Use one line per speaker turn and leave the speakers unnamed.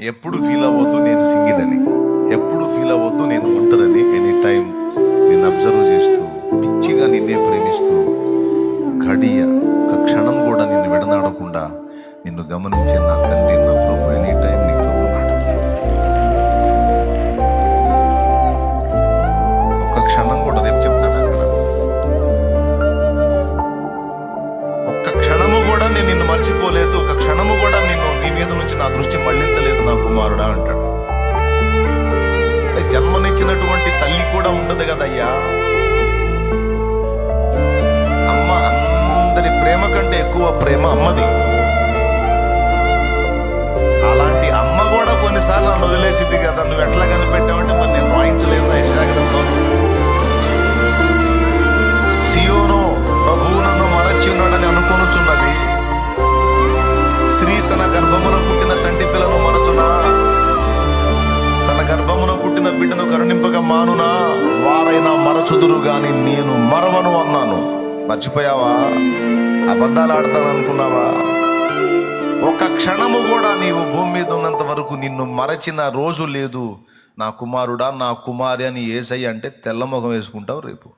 ఎప్పుడు ఫీల్ అవ్వద్దు నేను సింగిల్ అని, ఎప్పుడు ఫీల్ అవ్వద్దు నేను ఒంటరని. ఎనీ టైం నేను అబ్జర్వ్ చేస్తూ, పిచ్చిగా నిన్నే ప్రేమిస్తూ, ఘడియ ఒక క్షణం కూడా నిన్ను విడనాడకుండా నిన్ను గమనించే నా తండ్రి, నా ప్రభు ఎనీ టైం నీతో ఉన్నాడు. ఒక్క క్షణం కూడా, రేపు చెప్తాను అక్కడ, ఒక్క క్షణము కూడా నేను నిన్ను మర్చిపోలేదు, ఒక క్షణము కూడా నిన్ను నీ మీద నుంచి నా దృష్టి మళ్లించలేదు నా కుమారుడా అంటాడు. జన్మనిచ్చినటువంటి తల్లి కూడా ఉండదు కదయ్యా. అమ్మ అందరి ప్రేమ కంటే ఎక్కువ ప్రేమ అమ్మది. అలాంటి అమ్మ కూడా కొన్నిసార్లు నన్ను వదిలేసింది కదా, నువ్వు ఎట్లా కనిపెట్టావంటే మరి నేను వాయించలేదు యెషయా. సియోను ప్రభువు నన్ను మరచి ఉన్నాడని అనుకొనుచున్నది. స్త్రీ తన గర్భమున పుట్టిన చంటి పిల్లను మరచునా? తన గర్భమున పుట్టిన బిడ్డను కరుణింపగా మానునా? వారైనా మరచుదురు గాని నేను మరవను అన్నాను. మర్చిపోయావా? అబద్ధాలు ఆడతాను అనుకున్నావా? ఒక క్షణము కూడా నీవు భూమి మీద ఉన్నంత వరకు నిన్ను మరచిన రోజు లేదు. నా కుమారుడా, నా కుమారి అని యేసయ్య అంటే తెల్లముఖం వేసుకుంటావు రేపు.